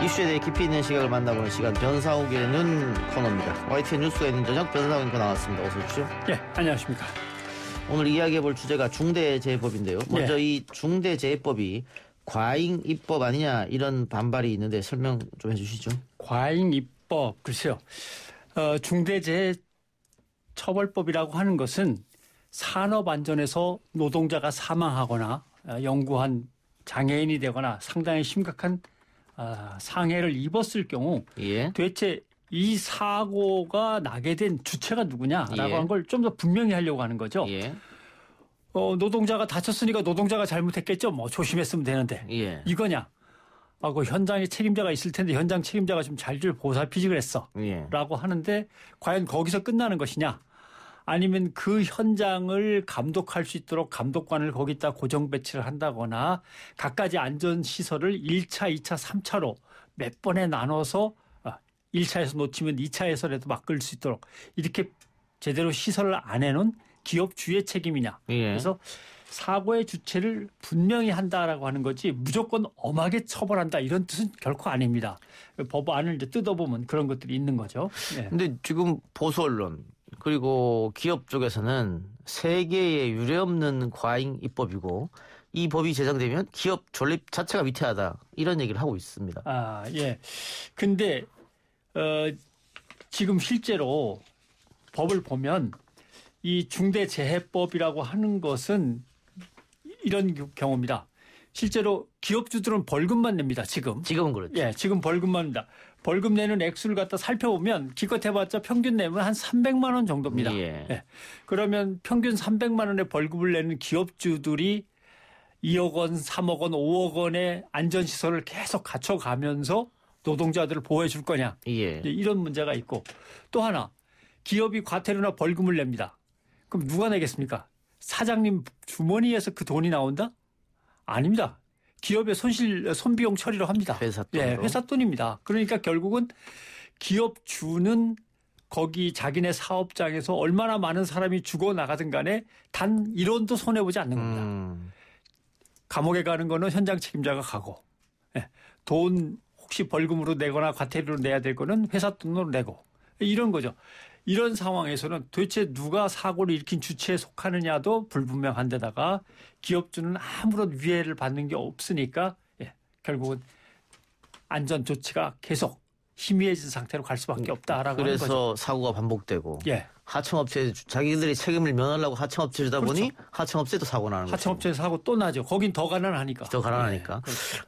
이슈에 대해 깊이 있는 시각을 만나보는 시간 변상욱의 눈 코너입니다. YTN 뉴스가 있는 저녁 변상욱 앵커 나왔습니다. 어서 오십시오. 네, 안녕하십니까. 오늘 이야기해볼 주제가 중대재해법인데요. 먼저 네. 이 중대재해법이 과잉 입법 아니냐 이런 반발이 있는데 설명 좀 해주시죠. 과잉 입법, 글쎄요. 중대재해처벌법이라고 하는 것은 산업안전에서 노동자가 사망하거나 영구한 장애인이 되거나 상당히 심각한 상해를 입었을 경우 도대체 이 사고가 나게 된 주체가 누구냐라고 하는 걸 좀 더 분명히 하려고 하는 거죠. 노동자가 다쳤으니까 노동자가 잘못했겠죠. 뭐 조심했으면 되는데 이거냐. 그 현장에 책임자가 있을 텐데 현장 책임자가 좀 잘 보살피지 그랬어. 라고 하는데 과연 거기서 끝나는 것이냐. 아니면 그 현장을 감독할 수 있도록 감독관을 거기다 고정 배치를 한다거나 각가지 안전시설을 1차, 2차, 3차로 몇 번에 나눠서 1차에서 놓치면 2차에서라도 막을 수 있도록 이렇게 제대로 시설을 안 해놓은 기업주의 책임이냐. 그래서 사고의 주체를 분명히 한다라고 하는 거지 무조건 엄하게 처벌한다 이런 뜻은 결코 아닙니다. 법안을 이제 뜯어보면 그런 것들이 있는 거죠. 근데 지금 보수 언론 그리고 기업 쪽에서는 세계에 유례없는 과잉 입법이고 이 법이 제정되면 기업 존립 자체가 위태하다 이런 얘기를 하고 있습니다. 근데 지금 실제로 법을 보면 이 중대재해법이라고 하는 것은 이런 경우입니다. 실제로 기업주들은 벌금만 냅니다. 지금은 그렇죠. 지금 벌금만 냅니다. 벌금 내는 액수를 갖다 살펴보면 기껏 해봤자 평균 내면 한 300만 원 정도입니다. 그러면 평균 300만 원의 벌금을 내는 기업주들이 2억 원, 3억 원, 5억 원의 안전시설을 계속 갖춰가면서 노동자들을 보호해 줄 거냐. 이런 문제가 있고 또 하나 기업이 과태료나 벌금을 냅니다. 그럼 누가 내겠습니까? 사장님 주머니에서 그 돈이 나온다? 아닙니다. 기업의 손비용 처리로 합니다. 회사 돈으로. 회사 돈입니다. 그러니까 결국은 기업주는 거기 자기네 사업장에서 얼마나 많은 사람이 죽어나가든 간에 단 1원도 손해보지 않는 겁니다. 감옥에 가는 거는 현장 책임자가 가고 돈 혹시 벌금으로 내거나 과태료로 내야 될 거는 회사 돈으로 내고 이런 거죠. 이런 상황에서는 도대체 누가 사고를 일으킨 주체에 속하느냐도 불분명한 데다가 기업주는 아무런 위해를 받는 게 없으니까 결국은 안전 조치가 계속 희미해진 상태로 갈 수밖에 없다라고 하는 거죠. 그래서 사고가 반복되고 하청업체 자기들이 책임을 면하려고 하청업체 주다 보니 하청업체도 사고 나는 거죠. 하청업체에서 사고 또 나죠. 거긴 더 가난하니까.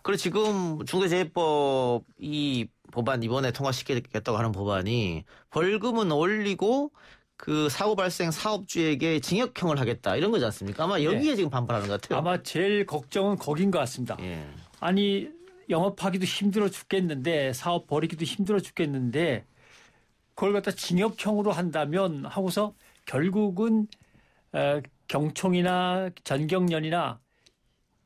그리고 지금 중대재해법 이 법안 이번에 통과시키겠다고 하는 법안이 벌금은 올리고 그 사고 발생 사업주에게 징역형을 하겠다 이런 거지 않습니까? 아마 여기에 지금 반발하는 것 같아요. 아마 제일 걱정은 거긴 것 같습니다. 아니 영업하기도 힘들어 죽겠는데 사업 벌이기도 힘들어 죽겠는데 그걸 갖다 징역형으로 한다면 하고서 결국은 경총이나 전경련이나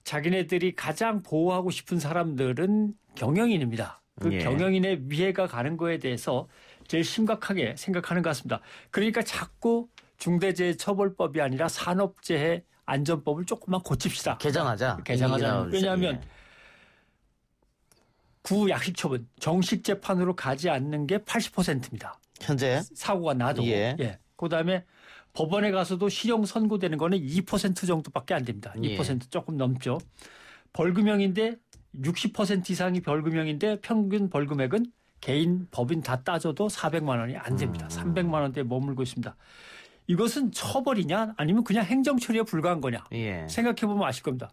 자기네들이 가장 보호하고 싶은 사람들은 경영인입니다. 그 경영인의 위해가 가는 거에 대해서 제일 심각하게 생각하는 것 같습니다. 그러니까 자꾸 중대재해처벌법이 아니라 산업재해안전법을 조금만 고칩시다. 개정하자. 왜냐하면 구약식처분 정식 재판으로 가지 않는 게 80%입니다. 현재 사고가 나도. 그다음에 법원에 가서도 실형 선고되는 거는 2% 정도밖에 안 됩니다. 2% 조금 넘죠. 벌금형인데 60% 이상이 벌금형인데 평균 벌금액은 개인 법인 다 따져도 400만 원이 안 됩니다. 300만 원대에 머물고 있습니다. 이것은 처벌이냐 아니면 그냥 행정처리에 불과한 거냐. 생각해 보면 아실 겁니다.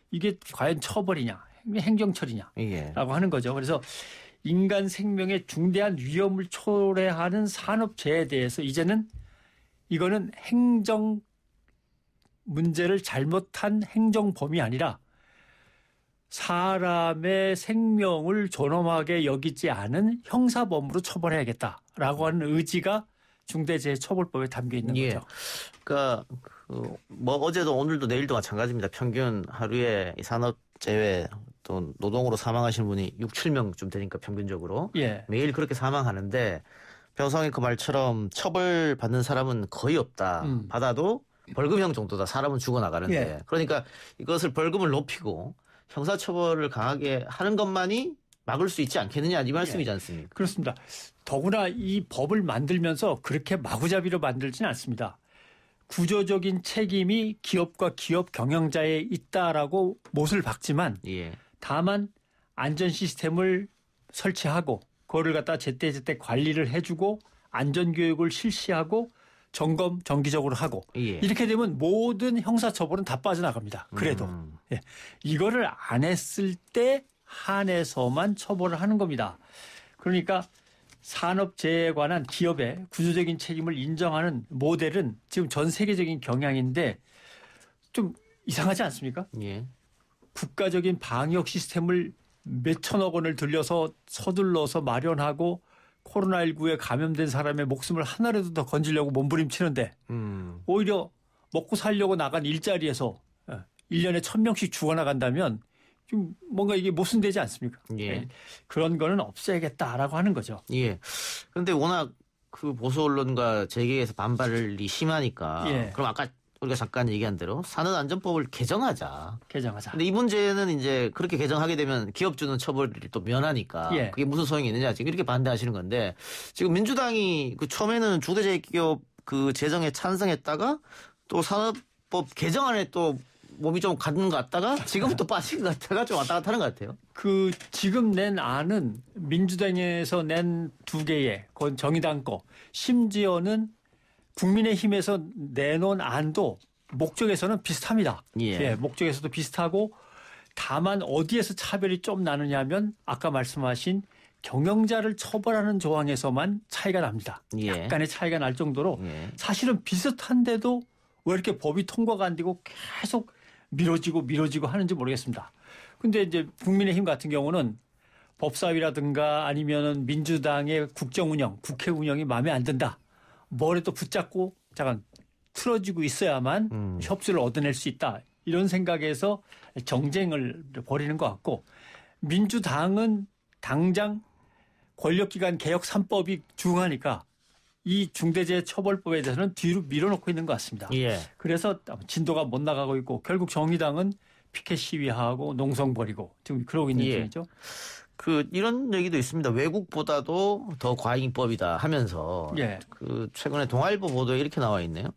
이게 과연 처벌이냐 행정처리냐 라고 하는 거죠. 그래서 인간 생명에 중대한 위험을 초래하는 산업재해에 대해서 이제는 이거는 행정 문제를 잘못한 행정범이 아니라 사람의 생명을 존엄하게 여기지 않은 형사범으로 처벌해야겠다라고 하는 의지가 중대재해처벌법에 담겨 있는 거죠. 그러니까 어제도 오늘도 내일도 마찬가지입니다. 평균 하루에 이 산업재해 또 노동으로 사망하시는 분이 6, 7명쯤 되니까 평균적으로 매일 그렇게 사망하는데 변호사님 그 말처럼 처벌받는 사람은 거의 없다. 받아도 벌금형 정도다. 사람은 죽어나가는데. 그러니까 이것을 벌금을 높이고 형사처벌을 강하게 하는 것만이 막을 수 있지 않겠느냐 이 말씀이지 않습니까? 그렇습니다. 더구나 이 법을 만들면서 그렇게 마구잡이로 만들지는 않습니다. 구조적인 책임이 기업과 기업 경영자에 있다라고 못을 박지만 다만 안전 시스템을 설치하고 그거를 갖다 제때제때 관리를 해주고 안전교육을 실시하고 점검 정기적으로 하고 이렇게 되면 모든 형사처벌은 다 빠져나갑니다. 그래도 이거를 안 했을 때 한해서만 처벌을 하는 겁니다. 그러니까 산업재해에 관한 기업의 구조적인 책임을 인정하는 모델은 지금 전 세계적인 경향인데 좀 이상하지 않습니까? 국가적인 방역 시스템을 몇천억 원을 들여서 서둘러서 마련하고 코로나19에 감염된 사람의 목숨을 하나라도 더 건지려고 몸부림치는데 오히려 먹고 살려고 나간 일자리에서 1년에 1,000명씩 죽어나간다면 좀 뭔가 이게 모순되지 않습니까? 그런 거는 없애야겠다라고 하는 거죠. 그런데 워낙 그 보수 언론과 재계에서 반발이 심하니까 그럼 아까 우리가 잠깐 얘기한 대로 산업안전법을 개정하자. 근데 이 문제는 이제 그렇게 개정하게 되면 기업주는 처벌이 또 면하니까 그게 무슨 소용이 있느냐 지금 이렇게 반대하시는 건데 지금 민주당이 그 처음에는 중대재해기업 그 제정에 찬성했다가 또 산업법 개정안에 또 몸이 좀 가는 것 같다가 지금 또 빠진 것 같다가 좀 왔다 갔다 하는 것 같아요. 그 지금 낸 안은 민주당에서 낸 2개의 그건 정의당 거 심지어는 국민의힘에서 내놓은 안도 목적에서는 비슷합니다. 목적에서도 비슷하고 다만 어디에서 차별이 좀 나느냐 하면 아까 말씀하신 경영자를 처벌하는 조항에서만 차이가 납니다. 약간의 차이가 날 정도로 사실은 비슷한데도 왜 이렇게 법이 통과가 안 되고 계속 미뤄지고 하는지 모르겠습니다. 근데 이제 국민의힘 같은 경우는 법사위라든가 아니면은 민주당의 국정 운영, 국회 운영이 마음에 안 든다. 뭐래 또 붙잡고 잠깐 틀어지고 있어야만 협조를 얻어낼 수 있다. 이런 생각에서 정쟁을 벌이는 것 같고 민주당은 당장 권력기관 개혁 3법이 중하니까 이 중대재해처벌법에 대해서는 뒤로 밀어놓고 있는 것 같습니다. 그래서 진도가 못 나가고 있고 결국 정의당은 피켓 시위하고 농성 벌이고 지금 그러고 있는 중이죠. 이런 얘기도 있습니다. 외국보다도 더 과잉법이다 하면서 그 최근에 동아일보 보도에 이렇게 나와 있네요.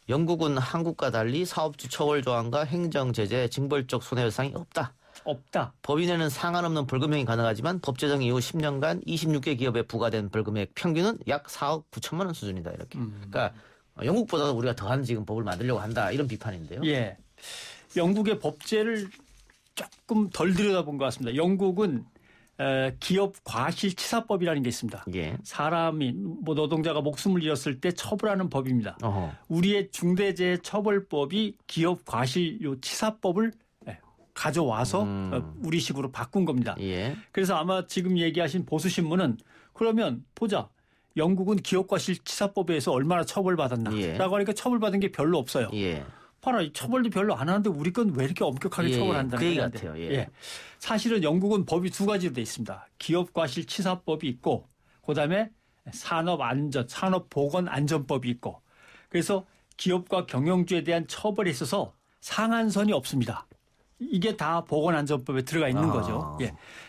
영국은 한국과 달리 사업주 처벌 조항과 행정 제재, 징벌적 손해배상이 없다. 법인에는 상한없는 벌금형이 가능하지만 법 제정 이후 10년간 26개 기업에 부과된 벌금액 평균은 약 4억 9천만 원 수준이다. 이렇게. 그러니까 영국보다도 우리가 더한 지금 법을 만들려고 한다. 이런 비판인데요. 영국의 법제를 조금 덜 들여다본 것 같습니다. 영국은 기업 과실치사법이라는 게 있습니다. 사람이 노동자가 목숨을 잃었을 때 처벌하는 법입니다. 우리의 중대재해처벌법이 기업 과실치사법을 가져와서 우리식으로 바꾼 겁니다. 그래서 아마 지금 얘기하신 보수신문은 그러면 보자. 영국은 기업과실치사법에 의해서 얼마나 처벌받았나라고 하니까 처벌받은 게 별로 없어요. 봐라, 처벌도 별로 안 하는데 우리 건 왜 이렇게 엄격하게 처벌한다는 그 얘기 같아요. 사실은 영국은 법이 2가지로 돼 있습니다. 기업과실치사법이 있고 그다음에 산업보건안전법이 있고 그래서 기업과 경영주에 대한 처벌에 있어서 상한선이 없습니다. 이게 다 보건안전법에 들어가 있는 거죠.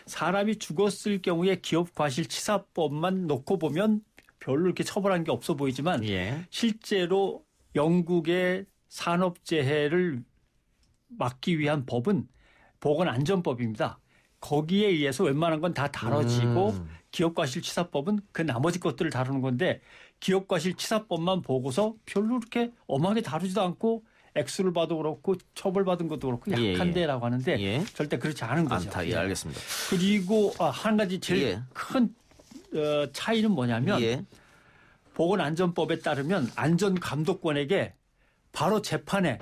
사람이 죽었을 경우에 기업과실치사법만 놓고 보면 별로 이렇게 처벌한 게 없어 보이지만 실제로 영국의 산업재해를 막기 위한 법은 보건안전법입니다. 거기에 의해서 웬만한 건 다 다뤄지고 기업과실치사법은 그 나머지 것들을 다루는 건데 기업과실치사법만 보고서 별로 그렇게 엄하게 다루지도 않고 액수를 봐도 그렇고 처벌받은 것도 그렇고 약한데라고 하는데 절대 그렇지 않은 거죠. 알겠습니다. 그리고 한 가지 제일 큰 차이는 뭐냐면 보건안전법에 따르면 안전감독관에게 바로 재판에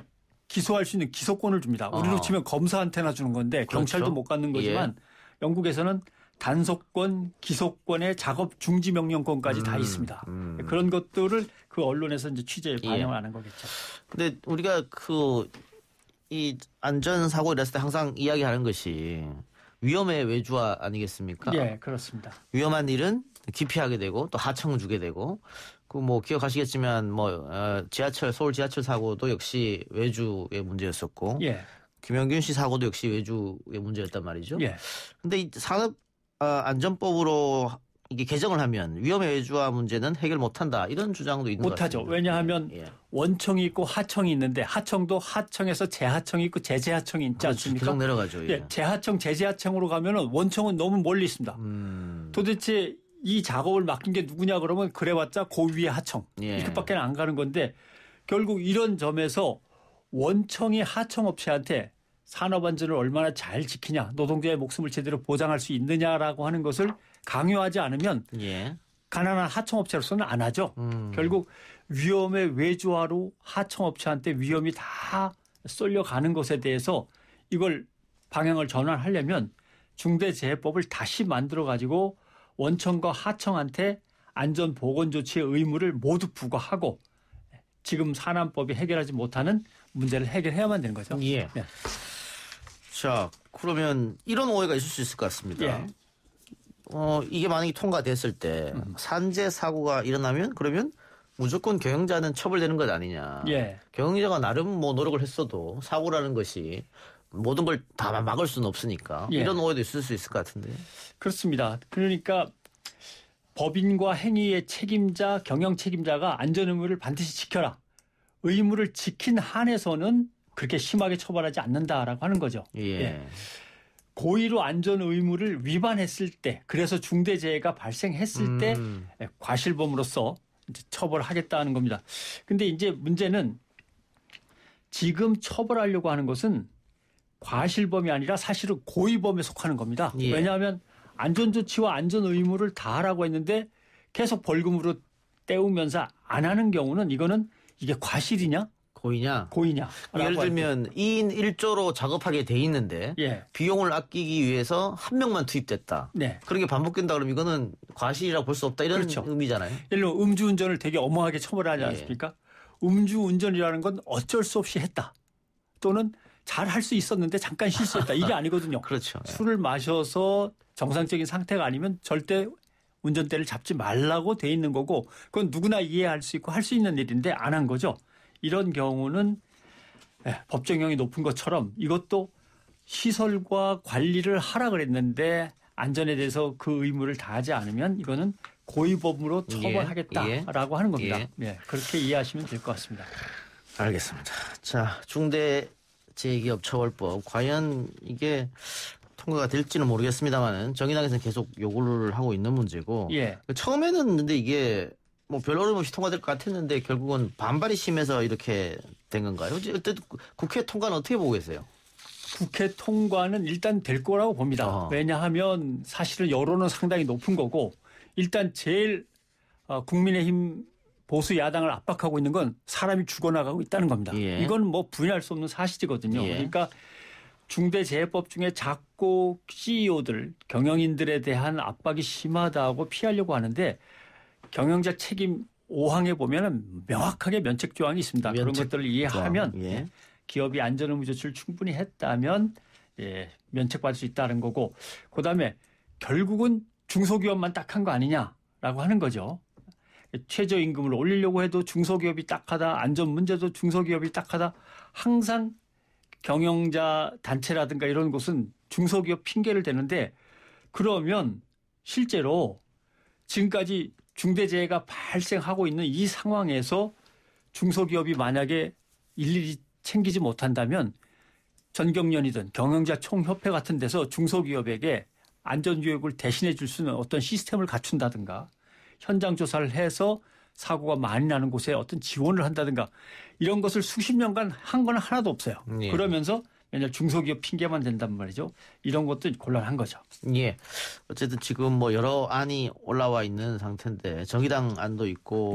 기소할 수 있는 기소권을 줍니다. 우리로 치면 검사한테나 주는 건데 경찰도 못 갖는 거지만 영국에서는 단속권, 기소권의 작업 중지 명령권까지 다 있습니다. 그런 것들을 그 언론에서 이제 취재에 반영을 하는 거겠죠. 근데 우리가 이 안전사고 일어났을 때 항상 이야기하는 것이 위험의 외주화 아니겠습니까? 그렇습니다. 위험한 일은 기피하게 되고 또 하청을 주게 되고 기억하시겠지만 서울 지하철 사고도 역시 외주의 문제였었고 김영균 씨 사고도 역시 외주의 문제였단 말이죠. 근데 이 산업 안전법으로 이게 개정을 하면 위험의 외주화 문제는 해결 못한다 이런 주장도 있는 것 같습니다. 못하죠. 왜냐하면 원청이 있고 하청이 있는데 하청도 하청에서 재하청이 있고 재재하청이 있지 않습니까? 계속 내려가죠. 재하청 재재하청으로 가면은 원청은 너무 멀리 있습니다. 도대체 이 작업을 맡긴 게 누구냐 그러면 그래봤자 고위의 하청 이것밖에 안 가는 건데 결국 이런 점에서 원청이 하청 업체한테 산업안전을 얼마나 잘 지키냐 노동자의 목숨을 제대로 보장할 수 있느냐라고 하는 것을 강요하지 않으면 가난한 하청업체로서는 안 하죠. 결국 위험의 외주화로 하청업체한테 위험이 다 쏠려가는 것에 대해서 이걸 방향을 전환하려면 중대재해법을 다시 만들어가지고 원청과 하청한테 안전보건조치의 의무를 모두 부과하고 지금 산안법이 해결하지 못하는 문제를 해결해야만 되는 거죠. 네. 자, 그러면 이런 오해가 있을 수 있을 것 같습니다. 이게 만약에 통과됐을 때 산재 사고가 일어나면 그러면 무조건 경영자는 처벌되는 것 아니냐. 경영자가 나름 뭐 노력을 했어도 사고라는 것이 모든 걸 다 막을 수는 없으니까 이런 오해도 있을 수 있을 것 같은데. 그렇습니다. 그러니까 법인과 행위의 책임자, 경영 책임자가 안전 의무를 반드시 지켜라. 의무를 지킨 한에서는 그렇게 심하게 처벌하지 않는다라고 하는 거죠. 고의로 안전 의무를 위반했을 때, 그래서 중대재해가 발생했을 때 과실범으로서 이제 처벌하겠다는 겁니다. 근데 이제 문제는 지금 처벌하려고 하는 것은 과실범이 아니라 사실은 고의범에 속하는 겁니다. 왜냐하면 안전조치와 안전 의무를 다 하라고 했는데 계속 벌금으로 때우면서 안 하는 경우는 이게 과실이냐? 고의냐? 예를 들면 2인 1조로 작업하게 돼 있는데 비용을 아끼기 위해서 한 명만 투입됐다. 그런 게 반복된다 그러면 이거는 과실이라고 볼 수 없다 이런 의미잖아요. 예를 들면 음주운전을 되게 엄하게 처벌하지 않습니까? 음주운전이라는 건 어쩔 수 없이 했다. 또는 잘 할 수 있었는데 잠깐 실수했다. 이게 아니거든요. 그렇죠. 술을 마셔서 정상적인 상태가 아니면 절대 운전대를 잡지 말라고 돼 있는 거고 그건 누구나 이해할 수 있고 할 수 있는 일인데 안 한 거죠. 이런 경우는 법정형이 높은 것처럼 이것도 시설과 관리를 하라 그랬는데 안전에 대해서 그 의무를 다하지 않으면 이거는 고의범으로 처벌하겠다라고 하는 겁니다. 그렇게 이해하시면 될 것 같습니다. 알겠습니다. 자, 중대재해기업처벌법 과연 이게 통과가 될지는 모르겠습니다만은 정의당에서는 계속 요구를 하고 있는 문제고 처음에는 근데 이게 뭐 별 어려움 없이 통과될 것 같았는데 결국은 반발이 심해서 이렇게 된 건가요? 어쨌든 국회 통과는 어떻게 보고 계세요? 국회 통과는 일단 될 거라고 봅니다. 왜냐하면 사실은 여론은 상당히 높은 거고 일단 제일 국민의힘 보수 야당을 압박하고 있는 건 사람이 죽어나가고 있다는 겁니다. 이건 뭐 부인할 수 없는 사실이거든요. 그러니까 중대재해법 중에 작고 CEO들, 경영인들에 대한 압박이 심하다고 피하려고 하는데 경영자 책임 5항에 보면 명확하게 면책 조항이 있습니다. 그런 것들을 이해하면 기업이 안전의무 조치를 충분히 했다면 면책받을 수 있다는 거고 그다음에 결국은 중소기업만 딱한 거 아니냐라고 하는 거죠. 최저임금을 올리려고 해도 중소기업이 딱하다. 안전 문제도 중소기업이 딱하다. 항상 경영자 단체라든가 이런 곳은 중소기업 핑계를 대는데 그러면 실제로 지금까지 중대재해가 발생하고 있는 이 상황에서 중소기업이 만약에 일일이 챙기지 못한다면 전경련이든 경영자 총협회 같은 데서 중소기업에게 안전교육을 대신해 줄 수 있는 어떤 시스템을 갖춘다든가 현장 조사를 해서 사고가 많이 나는 곳에 어떤 지원을 한다든가 이런 것을 수십 년간 한 건 하나도 없어요. 그러면서 맨날 중소기업 핑계만 된단 말이죠. 이런 것도 곤란한 거죠. 어쨌든 지금 뭐 여러 안이 올라와 있는 상태인데 정의당 안도 있고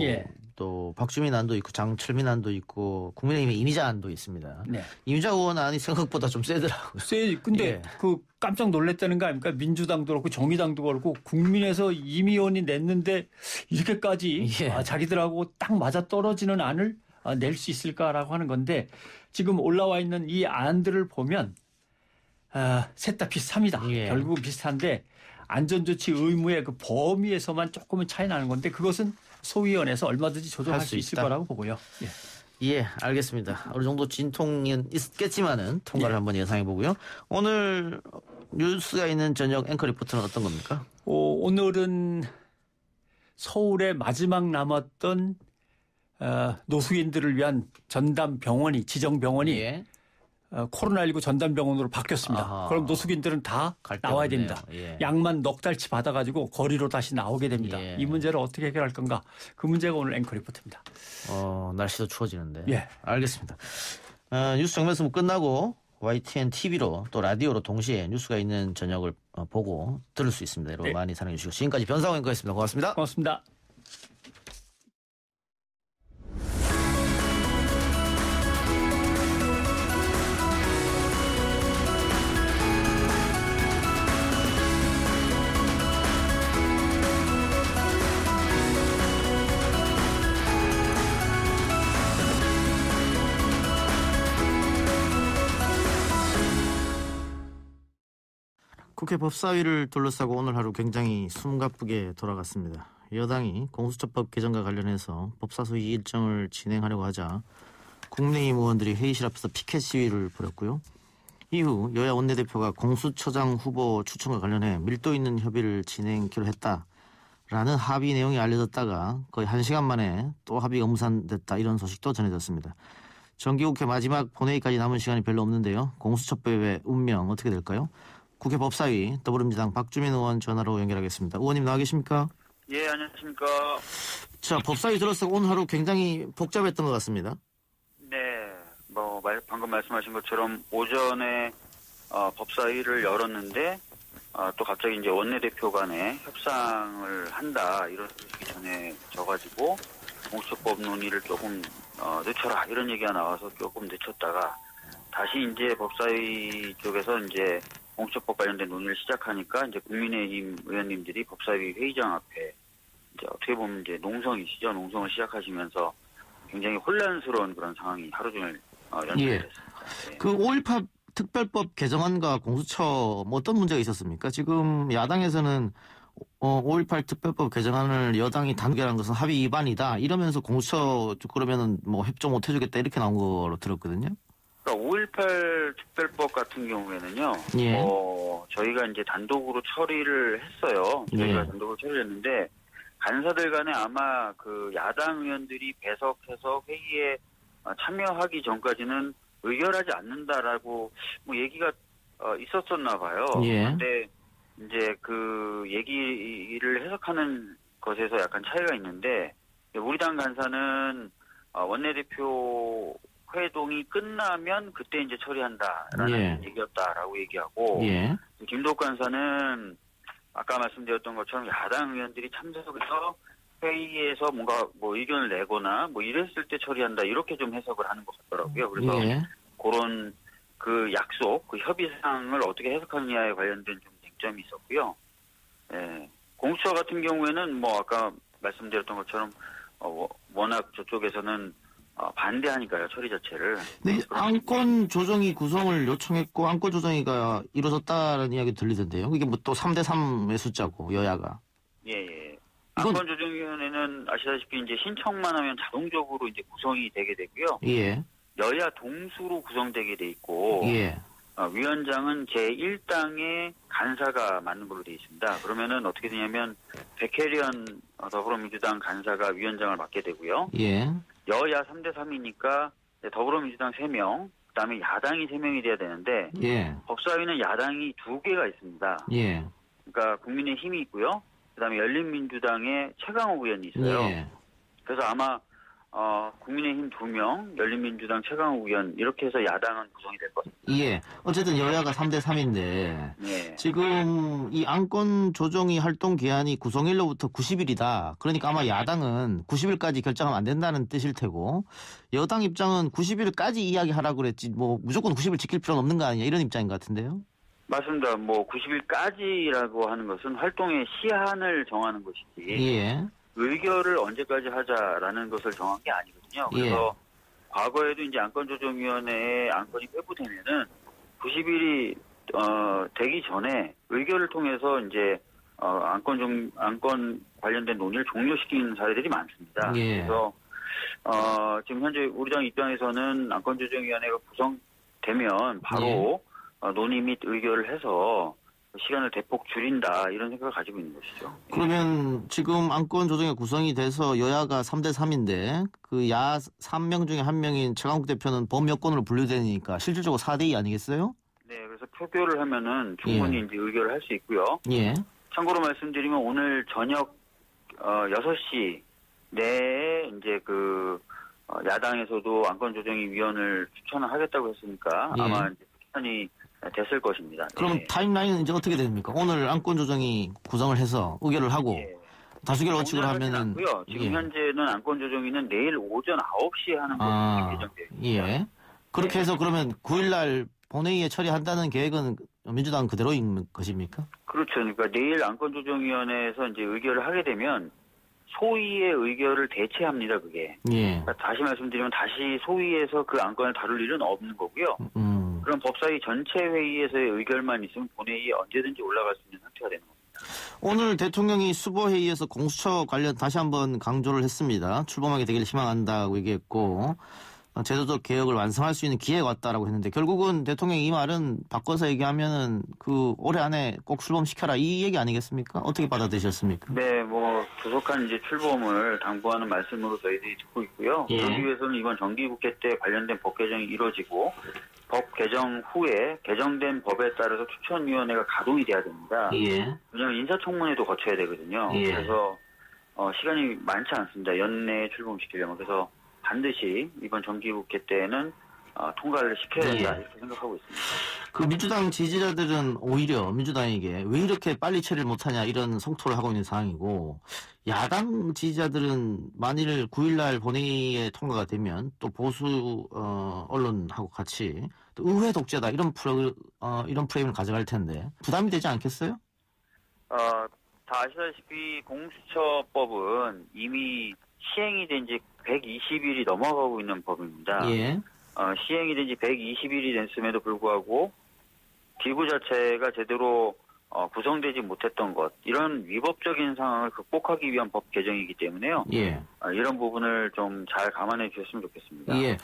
또 박주민 안도 있고 장철민 안도 있고 국민의힘의 이미자 안도 있습니다. 이미자 의원 안이 생각보다 좀 세더라고요. 근데 그 깜짝 놀랐다는 거 아닙니까? 민주당도 그렇고 정의당도 그렇고 국민에서 임 의원이 냈는데 이렇게까지 자기들하고 딱 맞아 떨어지는 안을 낼 수 있을까라고 하는 건데 지금 올라와 있는 이 안들을 보면 셋 다 비슷합니다. 결국은 비슷한데 안전조치 의무의 그 범위에서만 조금은 차이 나는 건데 그것은 소위원회에서 얼마든지 조정할 수 있을 거라고 보고요. 알겠습니다. 어느 정도 진통은 있겠지만은 통과를 한번 예상해 보고요. 오늘 뉴스가 있는 저녁 앵커 리포트는 어떤 겁니까? 오늘은 서울의 마지막 남았던 노숙인들을 위한 전담병원이 지정병원이 예. 코로나19 전담병원으로 바뀌었습니다. 아하. 그럼 노숙인들은 다 나와야 됩니다. 예. 약만 넉 달치 받아가지고 거리로 다시 나오게 됩니다. 예. 이 문제를 어떻게 해결할 건가? 그 문제가 오늘 앵커 리포트입니다. 날씨도 추워지는데. 예. 알겠습니다. 뉴스 정면수무 끝나고 YTN TV로 또 라디오로 동시에 뉴스가 있는 저녁을 보고 들을 수 있습니다. 여러분 많이 사랑해 주시고 지금까지 변상호 앵커였습니다. 고맙습니다. 고맙습니다. 국회 법사위를 둘러싸고 오늘 하루 굉장히 숨가쁘게 돌아갔습니다. 여당이 공수처법 개정과 관련해서 법사소위 일정을 진행하려고 하자 국민의힘 의원들이 회의실 앞에서 피켓 시위를 벌였고요. 이후 여야 원내대표가 공수처장 후보 추천과 관련해 밀도 있는 협의를 진행키로 했다라는 합의 내용이 알려졌다가 거의 1시간 만에 또 합의가 무산됐다 이런 소식도 전해졌습니다. 정기국회 마지막 본회의까지 남은 시간이 별로 없는데요. 공수처법의 운명 어떻게 될까요? 국회 법사위 더불어민주당 박주민 의원 전화로 연결하겠습니다. 의원님 나와 계십니까? 예, 안녕하십니까. 자, 법사위 들어서 오늘 하루 굉장히 복잡했던 것 같습니다. 네, 방금 말씀하신 것처럼 오전에 법사위를 열었는데 또 갑자기 이제 원내대표 간에 협상을 한다 이런 소식이 전해져가지고 공수처법 논의를 조금 늦춰라 이런 얘기가 나와서 조금 늦췄다가 다시 이제 법사위 쪽에서 이제 공수처법 관련된 논의를 시작하니까 이제 국민의힘 의원님들이 법사위 회의장 앞에 이제 어떻게 보면 이제 농성이시죠. 농성을 시작하시면서 굉장히 혼란스러운 그런 상황이 하루 종일 연출됐습니다. 네. 그 5.18 특별법 개정안과 공수처 뭐 어떤 문제가 있었습니까? 지금 야당에서는 5.18 특별법 개정안을 여당이 단결한 것은 합의 위반이다 이러면서 공수처 그러면은 뭐 협조 못 해주겠다 이렇게 나온 거로 들었거든요. 5.18 특별법 같은 경우에는요, 예. 저희가 이제 단독으로 처리를 했어요. 저희가 단독으로 처리를 했는데, 간사들 간에 아마 그 야당 의원들이 배석해서 회의에 참여하기 전까지는 의결하지 않는다라고 뭐 얘기가 있었었나 봐요. 예. 그런데 이제 그 얘기를 해석하는 것에서 약간 차이가 있는데, 우리 당 간사는 원내대표 회동이 끝나면 그때 이제 처리한다라는 얘기였다라고 얘기하고 김도욱 간사는 아까 말씀드렸던 것처럼 야당 의원들이 참석해서 회의에서 뭔가 뭐 의견을 내거나 뭐 이랬을 때 처리한다 이렇게 좀 해석을 하는 것 같더라고요. 그래서 그런 그 약속, 그 협의사항을 어떻게 해석하느냐에 관련된 좀 쟁점이 있었고요. 예. 공수처 같은 경우에는 뭐 아까 말씀드렸던 것처럼 워낙 저쪽에서는 반대하니까요, 처리 자체를. 네, 안건 조정위 구성을 요청했고 안건 조정위가 이루어졌다는 이야기 들리던데요. 이게 뭐 또 3대3의 숫자고 여야가. 예. 안건 조정위원회는 아시다시피 이제 신청만 하면 자동적으로 이제 구성이 되게 되고요. 예. 여야 동수로 구성되게 돼 있고. 위원장은 제1당의 간사가 맡는 걸로 되어 있습니다. 그러면은 어떻게 되냐면 백혜련 더불어민주당 간사가 위원장을 맡게 되고요. 여야 3대3이니까 더불어민주당 3명, 그다음에 야당이 3명이 돼야 되는데 법사위는 야당이 2개가 있습니다. 그러니까 국민의힘이 있고요. 그다음에 열린민주당의 최강욱 의원이 있어요. 그래서 아마 국민의힘 2명, 열린민주당 최강욱 의원 이렇게 해서 야당은 구성이 될 것 같습니다. 어쨌든 여야가 3대3인데 지금 이 안건 조정위 활동 기한이 구성일로부터 90일이다. 그러니까 아마 야당은 90일까지 결정하면 안 된다는 뜻일 테고 여당 입장은 90일까지 이야기하라고 그랬지 뭐 무조건 90일 지킬 필요는 없는 거 아니냐 이런 입장인 것 같은데요. 맞습니다. 뭐 90일까지라고 하는 것은 활동의 시한을 정하는 것이지 의결을 언제까지 하자라는 것을 정한 게 아니거든요. 그래서 과거에도 이제 안건조정위원회에 안건이 회부되면은 90일이 되기 전에 의결을 통해서 이제 안건 관련된 논의를 종료시키는 사례들이 많습니다. 그래서 지금 현재 우리 당 입장에서는 안건조정위원회가 구성되면 바로 논의 및 의결을 해서 시간을 대폭 줄인다 이런 생각을 가지고 있는 것이죠. 그러면 지금 안건 조정이 구성이 돼서 여야가 3대 3인데 그 야 3명 중에 1명인 최강욱 대표는 범여권으로 분류되니까 실질적으로 4대 2 아니겠어요? 네, 그래서 표결을 하면은 충분히 이제 의결을 할 수 있고요. 예. 참고로 말씀드리면 오늘 저녁 6시 내에 이제 야당에서도 안건조정위원을 추천을 하겠다고 했으니까 예. 아마 이제 추천이 됐을 것입니다. 그럼 네. 타임라인은 이제 어떻게 됩니까? 오늘 안건 조정이 구성을 해서 의결을 하고 예. 다수결 원칙으로 하면은 않고요. 지금 예. 현재는 안건조정위는 내일 오전 9시에 하는 것으로 예정되어 있습니다. 예. 그렇게 해서 그러면 9일날 본회의에 처리한다는 계획은 민주당 그대로인 것입니까? 그렇죠. 그러니까 내일 안건조정위원회에서 이제 의결을 하게 되면 소위의 의결을 대체합니다. 그게. 예. 그러니까 다시 말씀드리면 다시 소위에서 그 안건을 다룰 일은 없는 거고요. 그럼 법사위 전체 회의에서의 의결만 있으면 본회의에 언제든지 올라갈 수 있는 상태가 되는 겁니다. 오늘 대통령이 수보회의에서 공수처 관련 다시 한번 강조를 했습니다. 출범하게 되길 희망한다고 얘기했고 제도적 개혁을 완성할 수 있는 기회가 왔다라고 했는데 결국은 대통령이 이 말은 바꿔서 얘기하면은 올해 안에 꼭 출범시켜라 이 얘기 아니겠습니까? 어떻게 받아들이셨습니까? 네, 조속한 이제 출범을 당부하는 말씀으로 저희들이 듣고 있고요. 예. 그러기 위해서는 이번 정기국회 때 관련된 법 개정이 이루어지고 법 개정 후에 개정된 법에 따라서 추천위원회가 가동이 돼야 됩니다. 예. 왜냐하면 인사청문회도 거쳐야 되거든요. 예. 그래서 시간이 많지 않습니다. 연내에 출범시키려면. 그래서 반드시 이번 정기국회 때는 통과를 시켜야 된다 이렇게 생각하고 있습니다. 그 민주당 지지자들은 오히려 민주당에게 왜 이렇게 빨리 처리를 못하냐 이런 성토를 하고 있는 상황이고 야당 지지자들은 만일 9일날 본회의에 통과가 되면 또 보수 언론하고 같이 또 의회 독재다 이런 프레임을 가져갈 텐데 부담이 되지 않겠어요? 다 아시다시피 공수처법은 이미 시행이 된 지 120일이 넘어가고 있는 법입니다. 예. 시행이 된 지 120일이 됐음에도 불구하고 기구 자체가 제대로 구성되지 못했던 것 이런 위법적인 상황을 극복하기 위한 법 개정이기 때문에요. 예. 이런 부분을 좀 잘 감안해 주셨으면 좋겠습니다. 예.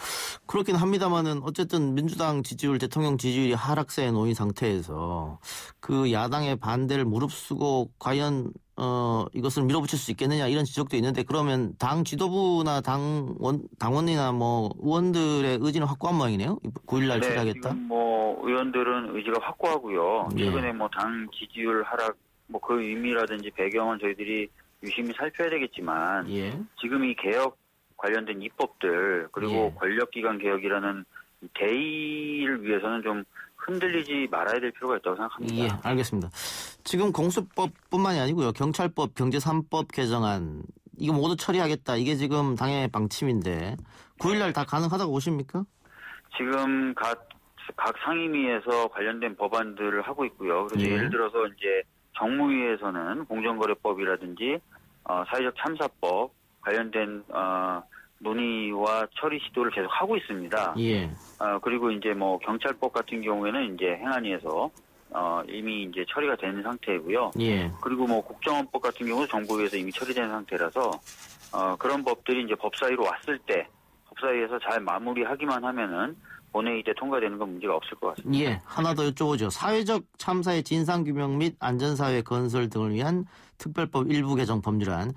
그렇긴 합니다만은 어쨌든 민주당 지지율, 대통령 지지율이 하락세에 놓인 상태에서 그 야당의 반대를 무릅쓰고 과연 이것을 밀어붙일 수 있겠느냐 이런 지적도 있는데 그러면 당 지도부나 당원이나 의원들의 의지는 확고한 모양이네요. 9일날 네, 처리하겠다. 지금 의원들은 의지가 확고하고요. 예. 최근에 당 지지율 하락 그 의미라든지 배경은 저희들이 유심히 살펴야 되겠지만 예. 지금 이 개혁 관련된 입법들 그리고 예. 권력기관 개혁이라는 대의를 위해서는 좀 흔들리지 말아야 될 필요가 있다고 생각합니다. 예, 알겠습니다. 지금 공수법뿐만이 아니고요. 경찰법, 경제 3법 개정안 이거 모두 처리하겠다. 이게 지금 당의 방침인데 9일날 다 가능하다고 보십니까? 지금 각 상임위에서 관련된 법안들을 하고 있고요. 그래서 예. 예를 들어서 이제 정무위에서는 공정거래법이라든지 사회적 참사법 관련된 논의와 처리 시도를 계속 하고 있습니다. 예. 그리고 이제 경찰법 같은 경우에는 이제 행안위에서 이미 이제 처리가 된 상태이고요. 예. 그리고 국정원법 같은 경우도 정부에서 이미 처리된 상태라서 그런 법들이 이제 법사위로 왔을 때 법사위에서 잘 마무리하기만 하면은 본회의 때 통과되는 건 문제가 없을 것 같습니다. 예, 하나 더 여쭤보죠. 사회적 참사의 진상규명 및 안전사회 건설 등을 위한 특별법 일부 개정 법률안.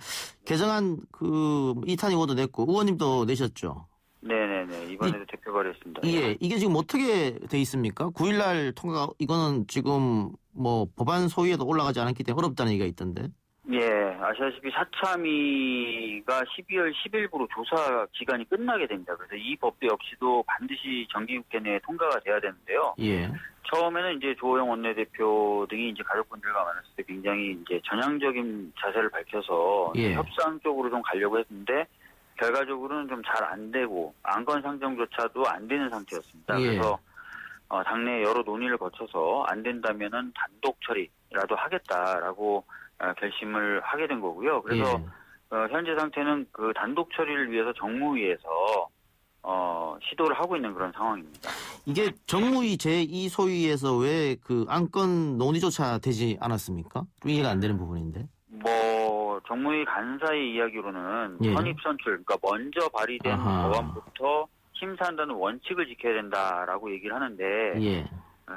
개정안 2탄 의원도 냈고 의원님도 내셨죠? 네네네. 이번에도 대표 발의했습니다. 예, 이게 지금 어떻게 돼 있습니까? 9일날 통과, 이거는 지금 법안 소위에도 올라가지 않았기 때문에 어렵다는 얘기가 있던데. 예, 아시다시피 사참위가 12월 10일부로 조사 기간이 끝나게 됩니다. 그래서 이 법도 역시도 반드시 정기국회 내에 통과가 돼야 되는데요. 예. 처음에는 이제 조호영 원내대표 등이 이제 가족분들과 만났을 때 굉장히 이제 전향적인 자세를 밝혀서 예. 협상 쪽으로 좀 가려고 했는데 결과적으로는 좀 잘 안 되고 안건 상정조차도 안 되는 상태였습니다. 예. 그래서 당내 여러 논의를 거쳐서 안 된다면은 단독 처리라도 하겠다라고 결심을 하게 된 거고요. 그래서 현재 상태는 그 단독 처리를 위해서 정무위에서 시도를 하고 있는 그런 상황입니다. 이게 정무위 제2소위에서 왜 안건 논의조차 되지 않았습니까? 이해가 안 되는 부분인데. 정무위 간사의 이야기로는 예. 선입선출, 그러니까 먼저 발의된 아하. 법안부터 심사한다는 원칙을 지켜야 된다라고 얘기를 하는데 예.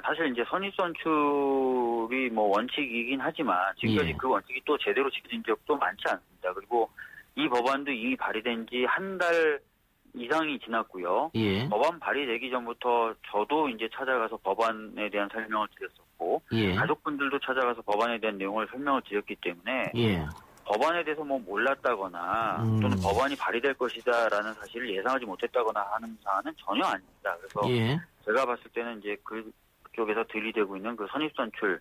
사실 이제 선입선출이 뭐 원칙이긴 하지만 지금까지 예. 그 원칙이 또 제대로 지켜진 적도 많지 않습니다. 그리고 이 법안도 이미 발의된 지 한 달 이상이 지났고요. 예. 법안 발의되기 전부터 저도 이제 찾아가서 법안에 대한 설명을 드렸었고 예. 가족분들도 찾아가서 법안에 대한 내용을 설명을 드렸기 때문에 예. 법안에 대해서 뭐 몰랐다거나 또는 법안이 발의될 것이다라는 사실을 예상하지 못했다거나 하는 사안은 전혀 아닙니다. 그래서 예. 제가 봤을 때는 이제 그쪽에서 들이대고 있는 그 선입선출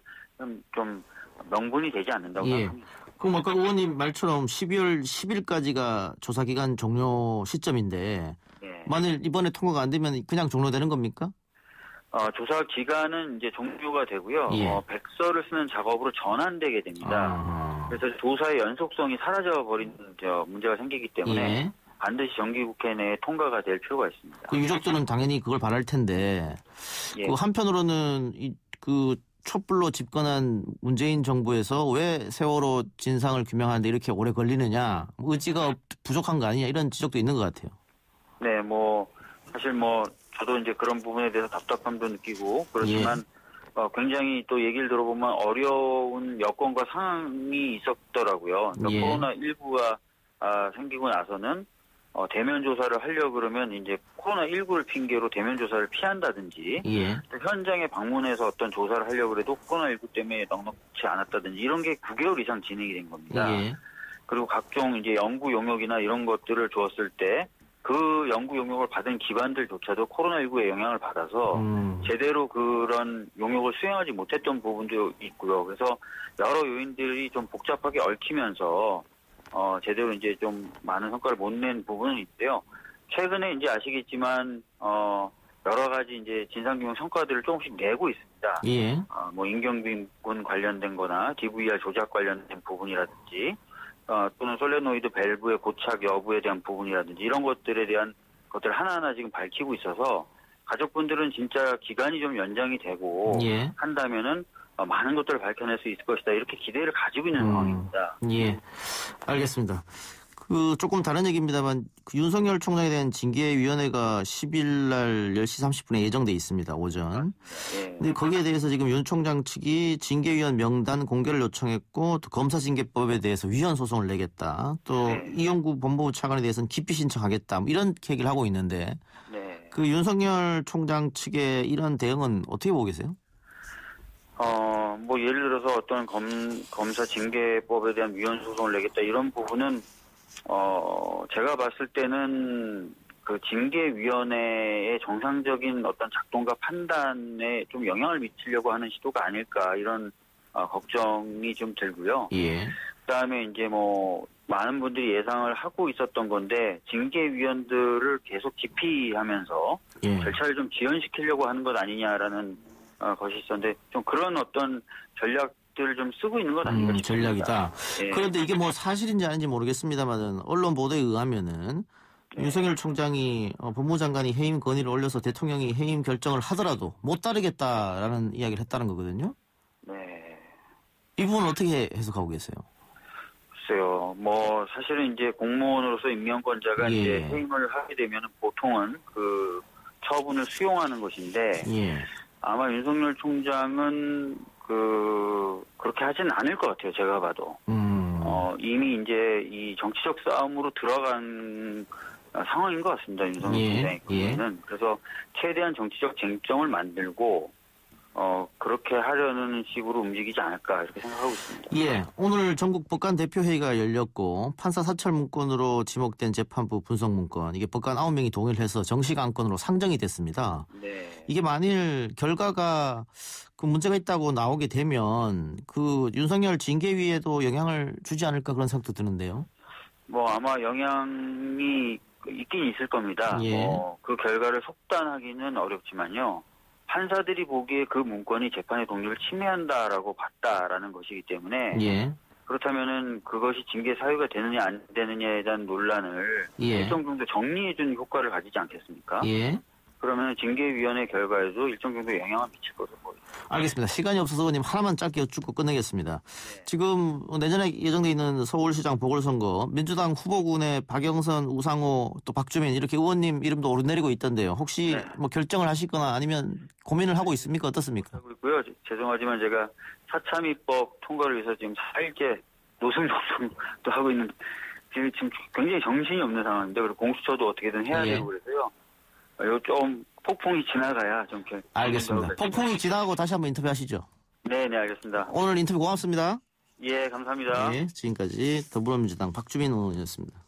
좀 명분이 되지 않는다고 예. 생각합니다. 그럼 아까 의원님 말처럼 12월 10일까지가 조사기간 종료 시점인데 네. 만일 이번에 통과가 안 되면 그냥 종료되는 겁니까? 조사 기간은 이제 종료가 되고요. 예. 백서를 쓰는 작업으로 전환되게 됩니다. 그래서 조사의 연속성이 사라져버린 문제가 생기기 때문에 예. 반드시 정기국회 내에 통과가 될 필요가 있습니다. 그 유족들은 당연히 그걸 바랄 텐데 예. 그 한편으로는 그 촛불로 집권한 문재인 정부에서 왜 세월호 진상을 규명하는데 이렇게 오래 걸리느냐, 의지가 부족한 거 아니냐 이런 지적도 있는 것 같아요. 네, 사실 저도 이제 그런 부분에 대해서 답답함도 느끼고 그렇지만 굉장히 또 얘기를 들어보면 어려운 여건과 상황이 있었더라고요. 그러니까 예. 코로나19가 생기고 나서는 대면 조사를 하려고 그러면 이제 코로나19를 핑계로 대면 조사를 피한다든지 예. 현장에 방문해서 어떤 조사를 하려고 해도 코로나19 때문에 넉넉지 않았다든지 이런 게 9개월 이상 진행이 된 겁니다. 예. 그리고 각종 이제 연구 용역이나 이런 것들을 주었을 때 그 연구 용역을 받은 기관들조차도 코로나19의 영향을 받아서 제대로 그런 용역을 수행하지 못했던 부분도 있고요. 그래서 여러 요인들이 좀 복잡하게 얽히면서 제대로 이제 좀 많은 성과를 못 낸 부분은 있는데요. 최근에 이제 아시겠지만 여러 가지 이제 진상규명 성과들을 조금씩 내고 있습니다. 예. 임경빈군 관련된 거나 DVR 조작 관련된 부분이라든지 또는 솔레노이드 밸브의 고착 여부에 대한 부분이라든지 이런 것들에 대한 것들 하나하나 지금 밝히고 있어서 가족분들은 진짜 기간이 좀 연장이 되고 예. 한다면은 많은 것들을 밝혀낼 수 있을 것이다. 이렇게 기대를 가지고 있는 상황입니다. 예. 알겠습니다. 조금 다른 얘기입니다만 윤석열 총장에 대한 징계위원회가 10일 날 10시 30분에 예정돼 있습니다. 오전. 예. 근데 거기에 대해서 지금 윤 총장 측이 징계위원 명단 공개를 요청했고 또 검사징계법에 대해서 위헌 소송을 내겠다. 또 이용구 법무부 차관에 대해서는 기피 신청하겠다. 이런 얘기를 하고 있는데 네. 그 윤석열 총장 측의 이런 대응은 어떻게 보고 계세요? 예를 들어서 어떤 검사 징계법에 대한 위헌 소송을 내겠다 이런 부분은 제가 봤을 때는 그 징계위원회의 정상적인 어떤 작동과 판단에 좀 영향을 미치려고 하는 시도가 아닐까 이런 걱정이 좀 들고요. 예. 그다음에 이제 많은 분들이 예상을 하고 있었던 건데 징계위원들을 계속 기피하면서 예. 절차를 좀 지연시키려고 하는 것 아니냐라는 것이 있었는데 좀 그런 어떤 전략들을 좀 쓰고 있는 것 아닌가 싶습니다. 전략이다. 예. 그런데 이게 사실인지 아닌지 모르겠습니다만은 언론 보도에 의하면은 윤석열 총장이 법무부 장관이 해임 건의를 올려서 대통령이 해임 결정을 하더라도 못 따르겠다라는 이야기를 했다는 거거든요. 네. 이 부분은 어떻게 해석하고 계세요? 글쎄요. 사실은 이제 공무원으로서 임명권자가 예. 이제 해임을 하게 되면 보통은 그 처분을 수용하는 것인데 예. 아마 윤석열 총장은 그렇게 하진 않을 것 같아요. 제가 봐도. 이미 이제 이 정치적 싸움으로 들어간 상황인 것 같습니다. 윤석열 총장의 경우에는. 그래서 최대한 정치적 쟁점을 만들고 그렇게 하려는 식으로 움직이지 않을까 이렇게 생각하고 있습니다. 예, 오늘 전국 법관 대표회의가 열렸고 판사 사찰 문건으로 지목된 재판부 분석 문건 이게 법관 9명이 동의를 해서 정식 안건으로 상정이 됐습니다. 네. 이게 만일 결과가 그 문제가 있다고 나오게 되면 그 윤석열 징계위에도 영향을 주지 않을까 그런 생각도 드는데요. 아마 영향이 있긴 있을 겁니다. 예. 그 결과를 속단하기는 어렵지만요. 판사들이 보기에 그 문건이 재판의 독립을 침해한다라고 봤다라는 것이기 때문에 예. 그렇다면은 그것이 징계 사유가 되느냐 안 되느냐에 대한 논란을 예. 일정 정도 정리해주는 효과를 가지지 않겠습니까? 예. 그러면 징계위원회 결과에도 일정 정도 영향을 미칠 것으로 보입니다. 알겠습니다. 시간이 없어서 의원님 하나만 짧게 여쭙고 끝내겠습니다. 네. 지금 내년에 예정돼 있는 서울시장 보궐선거 민주당 후보군에 박영선, 우상호, 또 박주민 이렇게 의원님 이름도 오르내리고 있던데요. 혹시 네. 뭐 결정을 하시거나 아니면 고민을 하고 있습니까? 어떻습니까? 하고 있고요. 죄송하지만 제가 사참위법 통과를 위해서 지금 4일째 노숙노동도 하고 있는 지금 굉장히 정신이 없는 상황인데 그리고 공수처도 어떻게든 해야 되고 그래서요. 이거 좀 폭풍이 지나가야 좀 알겠습니다. 폭풍이 지나고 다시 한번 인터뷰하시죠. 네, 알겠습니다. 오늘 인터뷰 고맙습니다. 예, 감사합니다. 네, 지금까지 더불어민주당 박주민 의원이었습니다.